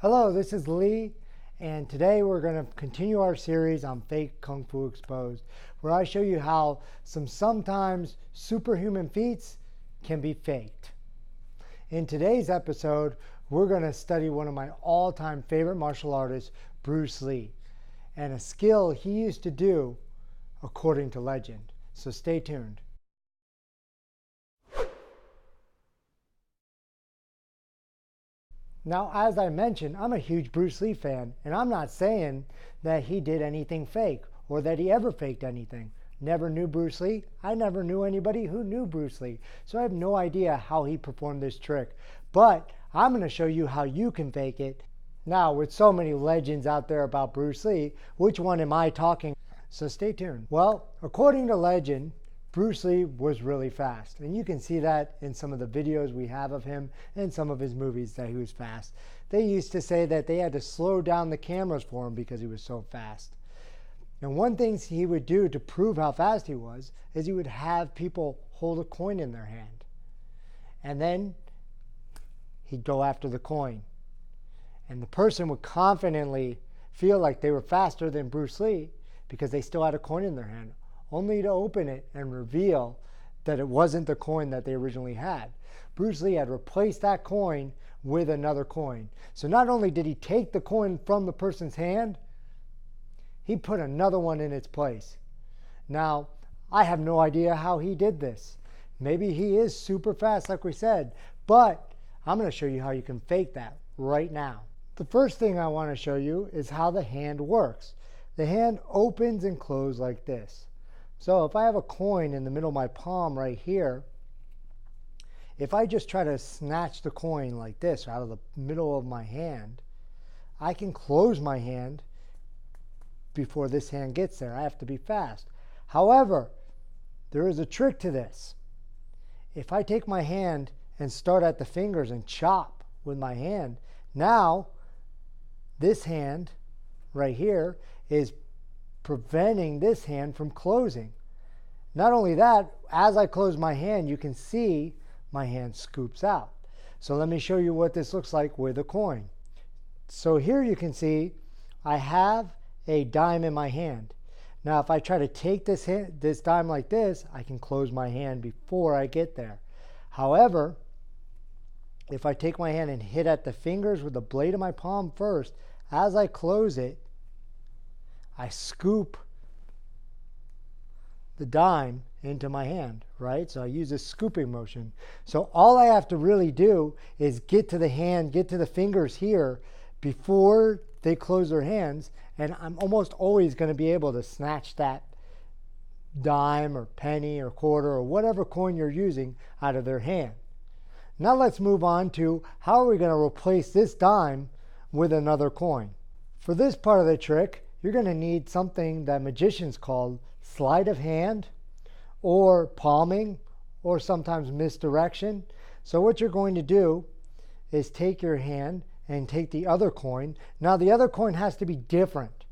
Hello, this is Lee, and today we're going to continue our series on Fake Kung Fu Exposed, where I show you how some sometimes superhuman feats can be faked. In today's episode, we're going to study one of my all-time favorite martial artists, Bruce Lee, and a skill he used to do according to legend. So stay tuned. Now, as I mentioned, I'm a huge Bruce Lee fan, and I'm not saying that he did anything fake or that he ever faked anything. Never knew Bruce Lee. I never knew anybody who knew Bruce Lee, so I have no idea how he performed this trick. But I'm going to show you how you can fake it. Now, with so many legends out there about Bruce Lee, which one am I talking? So stay tuned. Well, according to legend, Bruce Lee was really fast, and you can see that in some of the videos we have of him and some of his movies that he was fast. They used to say that they had to slow down the cameras for him because he was so fast. And one thing he would do to prove how fast he was is he would have people hold a coin in their hand. And then he'd go after the coin. And the person would confidently feel like they were faster than Bruce Lee because they still had a coin in their hand, only to open it and reveal that it wasn't the coin that they originally had. Bruce Lee had replaced that coin with another coin. So not only did he take the coin from the person's hand, he put another one in its place. Now, I have no idea how he did this. Maybe he is super fast like we said, but I'm going to show you how you can fake that right now. The first thing I want to show you is how the hand works. The hand opens and closes like this. So if I have a coin in the middle of my palm right here, if I just try to snatch the coin like this out of the middle of my hand, I can close my hand before this hand gets there. I have to be fast. However, there is a trick to this. If I take my hand and start at the fingers and chop with my hand, now this hand right here is preventing this hand from closing. Not only that, as I close my hand, you can see my hand scoops out. So let me show you what this looks like with a coin. So here you can see I have a dime in my hand. Now if I try to take this dime like this, I can close my hand before I get there. However, if I take my hand and hit at the fingers with the blade of my palm first, as I close it, I scoop the dime into my hand, right? So I use this scooping motion. So all I have to really do is get to the hand, get to the fingers here before they close their hands, and I'm almost always going to be able to snatch that dime or penny or quarter or whatever coin you're using out of their hand. Now let's move on to how are we going to replace this dime with another coin. For this part of the trick, you're going to need something that magicians call sleight of hand or palming or sometimes misdirection. So what you're going to do is take your hand and take the other coin. Now the other coin has to be different,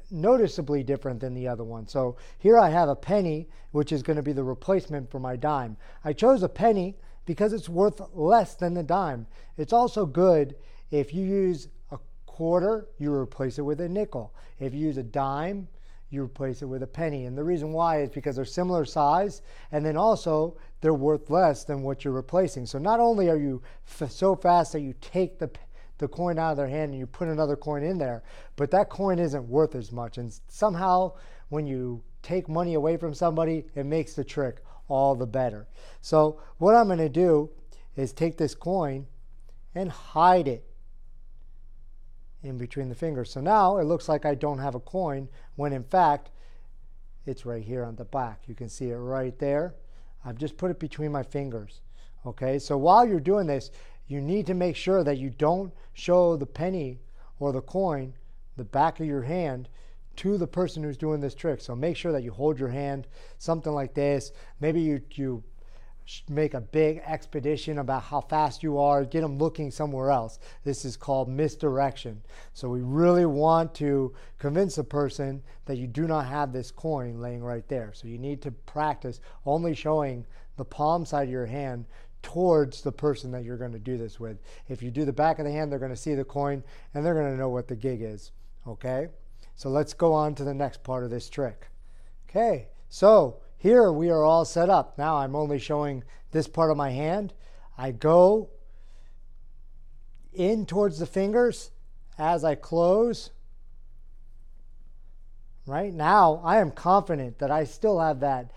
noticeably different than the other one. So here I have a penny, which is going to be the replacement for my dime. I chose a penny because it's worth less than the dime. It's also good if you use a quarter, you replace it with a nickel. If you use a dime, you replace it with a penny. And the reason why is because they're similar size, and then also they're worth less than what you're replacing. So not only are you so fast that you take the coin out of their hand and you put another coin in there, but that coin isn't worth as much. And somehow when you take money away from somebody, it makes the trick all the better. So what I'm going to do is take this coin and hide it in between the fingers. So now it looks like I don't have a coin when in fact it's right here on the back. You can see it right there. I've just put it between my fingers. Okay, so while you're doing this, you need to make sure that you don't show the penny or the coin, the back of your hand, to the person who's doing this trick. So make sure that you hold your hand, something like this. Maybe you make a big expedition about how fast you are, get them looking somewhere else. This is called misdirection. So we really want to convince the person that you do not have this coin laying right there. So you need to practice only showing the palm side of your hand towards the person that you're going to do this with. If you do the back of the hand, they're going to see the coin and they're going to know what the gig is. Okay, so let's go on to the next part of this trick. Okay, so here we are all set up. Now I'm only showing this part of my hand. I go in towards the fingers as I close. Right now, I am confident that I still have that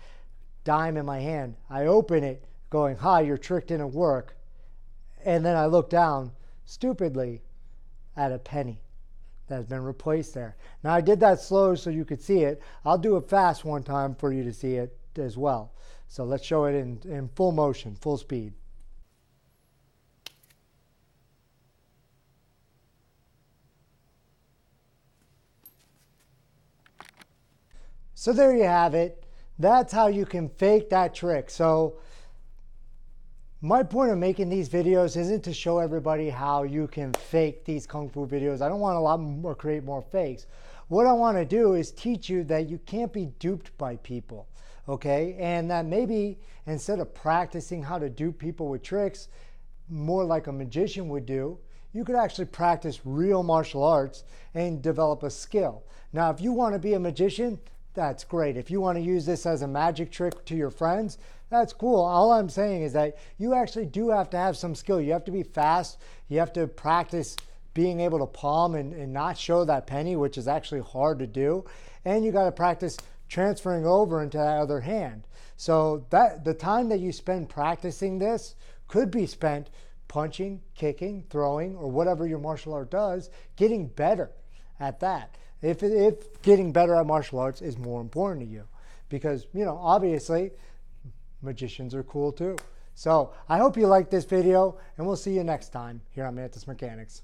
dime in my hand. I open it going, hi, your trick didn't work. And then I look down stupidly at a penny that has been replaced there. Now I did that slow so you could see it. I'll do it fast one time for you to see it as well. So let's show it in full motion, full speed. So there you have it. That's how you can fake that trick. So my point of making these videos isn't to show everybody how you can fake these Kung Fu videos. I don't want a lot more, create more fakes. What I want to do is teach you that you can't be duped by people, okay? And that maybe instead of practicing how to dupe people with tricks, more like a magician would do, you could actually practice real martial arts and develop a skill. Now, if you want to be a magician, that's great. If you want to use this as a magic trick to your friends, that's cool. All I'm saying is that you actually do have to have some skill. You have to be fast. You have to practice being able to palm and not show that penny, which is actually hard to do. And you got to practice transferring over into that other hand. So that the time that you spend practicing this could be spent punching, kicking, throwing, or whatever your martial art does, getting better at that. If getting better at martial arts is more important to you, because, you know, obviously magicians are cool too. So I hope you liked this video, and we'll see you next time here on Mantis Mechanics.